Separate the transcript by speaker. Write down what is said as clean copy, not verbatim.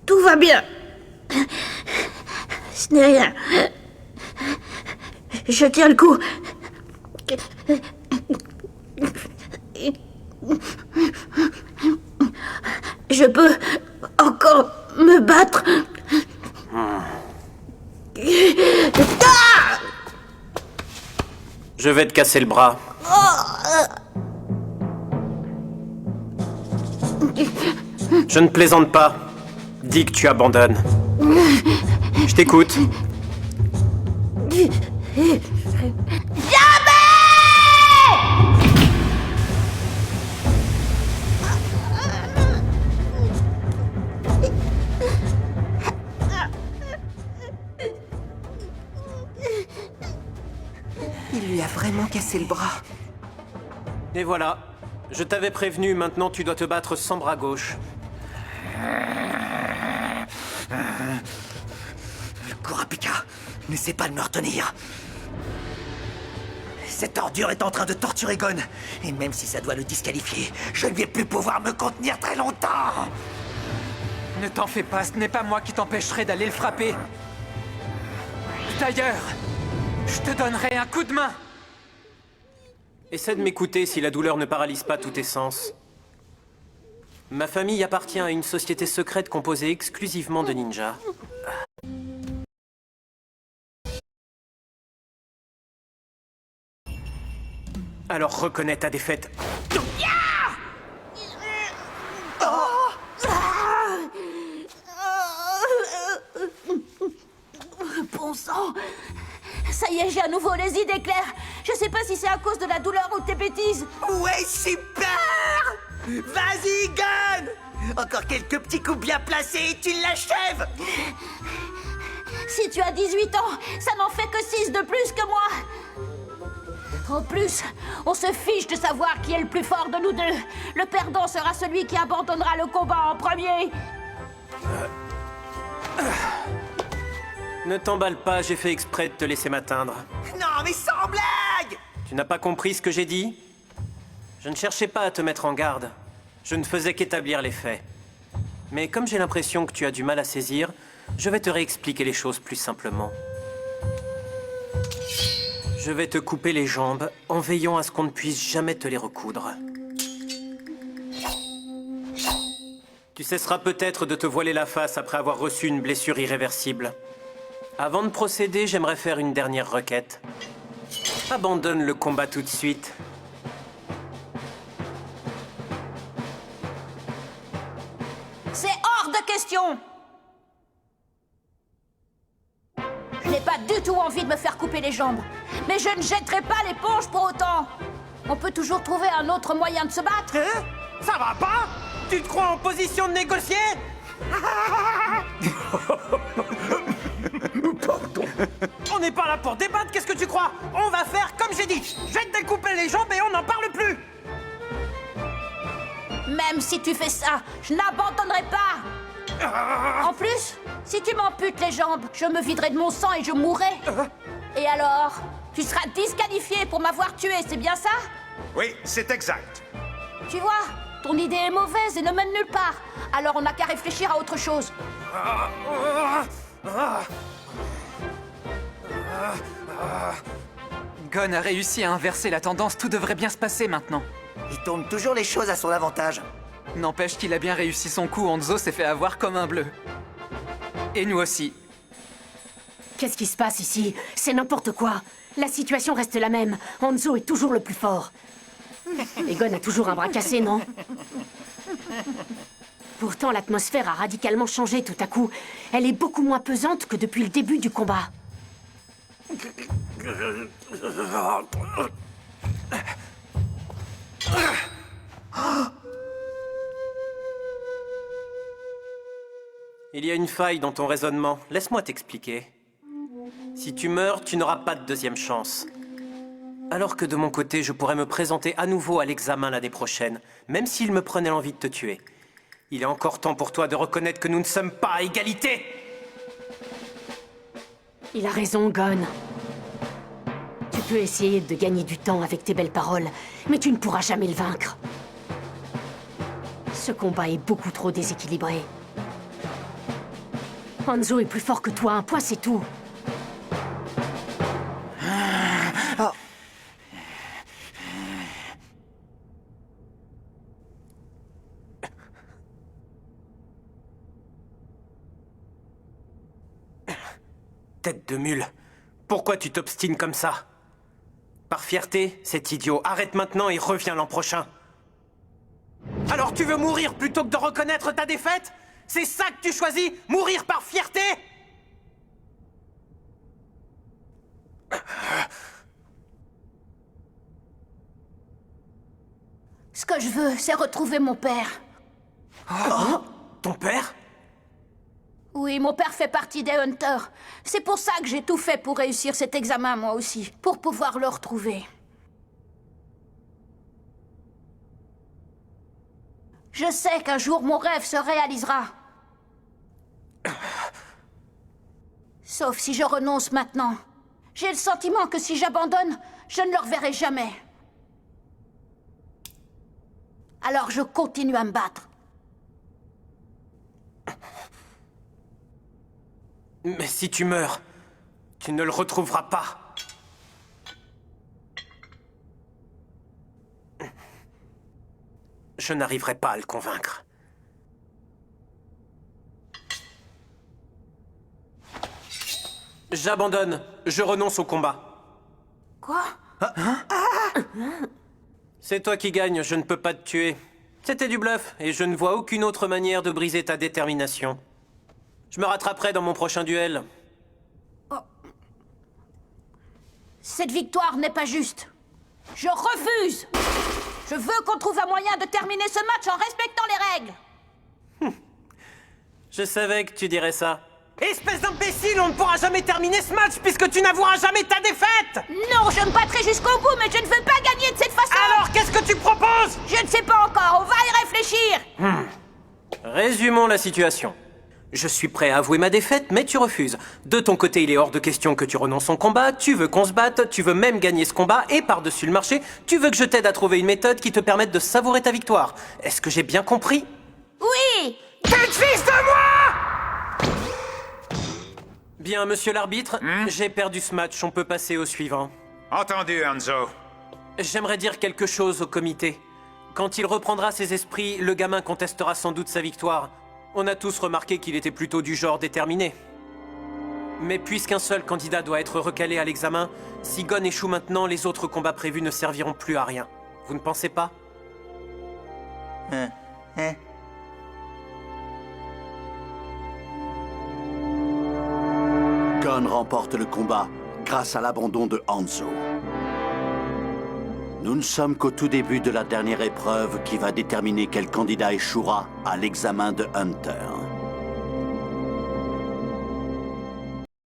Speaker 1: Tout va bien. Ce n'est rien. Je tiens le coup. Je peux encore me battre.
Speaker 2: Je vais te casser le bras. Je ne plaisante pas. Dis que tu abandonnes. Je t'écoute.
Speaker 3: Il lui a vraiment cassé le bras.
Speaker 2: Et voilà. Je t'avais prévenu, maintenant tu dois te battre sans bras gauche.
Speaker 4: Le Kurapika n'essaie pas de me retenir. Cette ordure est en train de torturer Gon. Et même si ça doit le disqualifier, je ne vais plus pouvoir me contenir très longtemps.
Speaker 3: Ne t'en fais pas, ce n'est pas moi qui t'empêcherai d'aller le frapper. D'ailleurs, je te donnerai un coup de main.
Speaker 2: Essaie de m'écouter si la douleur ne paralyse pas tous tes sens. Ma famille appartient à une société secrète composée exclusivement de ninjas. Alors reconnais ta défaite.
Speaker 1: Bon sang. Ça y est, j'ai à nouveau les idées claires. Je sais pas si c'est à cause de la douleur ou de tes bêtises.
Speaker 4: Ouais, super! Vas-y, Gon! Encore quelques petits coups bien placés et tu l'achèves!
Speaker 1: Si tu as 18 ans, ça n'en fait que 6 de plus que moi. En plus, on se fiche de savoir qui est le plus fort de nous deux. Le perdant sera celui qui abandonnera le combat en premier.
Speaker 2: Ne t'emballe pas, j'ai fait exprès de te laisser m'atteindre.
Speaker 4: Non, mais sans blague!
Speaker 2: Tu n'as pas compris ce que j'ai dit? Je ne cherchais pas à te mettre en garde. Je ne faisais qu'établir les faits. Mais comme j'ai l'impression que tu as du mal à saisir, je vais te réexpliquer les choses plus simplement. Je vais te couper les jambes en veillant à ce qu'on ne puisse jamais te les recoudre. Tu cesseras peut-être de te voiler la face après avoir reçu une blessure irréversible. Avant de procéder, j'aimerais faire une dernière requête. Abandonne le combat tout de suite.
Speaker 1: C'est hors de question. Je n'ai pas du tout envie de me faire couper les jambes. Mais je ne jetterai pas l'éponge pour autant. On peut toujours trouver un autre moyen de se battre.
Speaker 2: Hein? Ça va pas? Tu te crois en position de négocier? On n'est pas là pour débattre, qu'est-ce que tu crois? On va faire comme j'ai dit. Je vais te découper les jambes et on n'en parle plus.
Speaker 1: Même si tu fais ça, je n'abandonnerai pas. En plus, si tu m'amputes les jambes, je me viderai de mon sang et je mourrai. Et alors? Tu seras disqualifié pour m'avoir tué, c'est bien ça?
Speaker 5: Oui, c'est exact.
Speaker 1: Tu vois, ton idée est mauvaise et ne mène nulle part. Alors on n'a qu'à réfléchir à autre chose.
Speaker 3: Gon a réussi à inverser la tendance, tout devrait bien se passer maintenant.
Speaker 4: Il tourne toujours les choses à son avantage.
Speaker 3: N'empêche qu'il a bien réussi son coup, Hanzo s'est fait avoir comme un bleu. Et nous aussi.
Speaker 6: Qu'est-ce qui se passe ici? C'est n'importe quoi. La situation reste la même. Hanzo est toujours le plus fort. Et Gon a toujours un bras cassé, non? Pourtant, l'atmosphère a radicalement changé tout à coup. Elle est beaucoup moins pesante que depuis le début du combat.
Speaker 2: Il y a une faille dans ton raisonnement. Laisse-moi t'expliquer. Si tu meurs, tu n'auras pas de deuxième chance. Alors que de mon côté, je pourrais me présenter à nouveau à l'examen l'année prochaine, même s'il me prenait l'envie de te tuer. Il est encore temps pour toi de reconnaître que nous ne sommes pas à égalité.
Speaker 6: Il a raison, Gon. Tu peux essayer de gagner du temps avec tes belles paroles, mais tu ne pourras jamais le vaincre. Ce combat est beaucoup trop déséquilibré. Hanzo est plus fort que toi, un point c'est tout.
Speaker 2: Tête de mule, pourquoi tu t'obstines comme ça? Par fierté, c'est idiot. Arrête maintenant et reviens l'an prochain. Alors tu veux mourir plutôt que de reconnaître ta défaite? C'est ça que tu choisis? Mourir par fierté?
Speaker 1: Ce que je veux, c'est retrouver mon père.
Speaker 2: Ton père?
Speaker 1: Oui, mon père fait partie des Hunters. C'est pour ça que j'ai tout fait pour réussir cet examen, moi aussi. Pour pouvoir le retrouver. Je sais qu'un jour, mon rêve se réalisera. Sauf si je renonce maintenant. J'ai le sentiment que si j'abandonne, je ne le reverrai jamais. Alors je continue à me battre.
Speaker 2: Mais si tu meurs, tu ne le retrouveras pas. Je n'arriverai pas à le convaincre. J'abandonne. Je renonce au combat.
Speaker 1: Quoi?
Speaker 2: C'est toi qui gagne, je ne peux pas te tuer. C'était du bluff, et je ne vois aucune autre manière de briser ta détermination. Je me rattraperai dans mon prochain duel.
Speaker 1: Cette victoire n'est pas juste. Je refuse. Je veux qu'on trouve un moyen de terminer ce match en respectant les règles.
Speaker 2: Je savais que tu dirais ça. Espèce d'imbécile, on ne pourra jamais terminer ce match puisque tu n'avoueras jamais ta défaite!
Speaker 1: Non, je me battrai jusqu'au bout, mais je ne veux pas gagner de cette façon.
Speaker 2: Alors, qu'est-ce que tu proposes?
Speaker 1: Je ne sais pas encore, on va y réfléchir.
Speaker 2: Résumons la situation. Je suis prêt à avouer ma défaite, mais tu refuses. De ton côté, il est hors de question que tu renonces au combat, tu veux qu'on se batte, tu veux même gagner ce combat, et par-dessus le marché, tu veux que je t'aide à trouver une méthode qui te permette de savourer ta victoire. Est-ce que j'ai bien compris?
Speaker 1: Oui.
Speaker 2: Quel fils de moi! Bien, monsieur l'arbitre, j'ai perdu ce match, on peut passer au suivant.
Speaker 5: Entendu, Hanzo.
Speaker 2: J'aimerais dire quelque chose au comité. Quand il reprendra ses esprits, le gamin contestera sans doute sa victoire. On a tous remarqué qu'il était plutôt du genre déterminé. Mais puisqu'un seul candidat doit être recalé à l'examen, si Gon échoue maintenant, les autres combats prévus ne serviront plus à rien. Vous ne pensez pas?
Speaker 7: Gon remporte le combat grâce à l'abandon de Hanzo. Nous ne sommes qu'au tout début de la dernière épreuve qui va déterminer quel candidat échouera à l'examen de Hunter.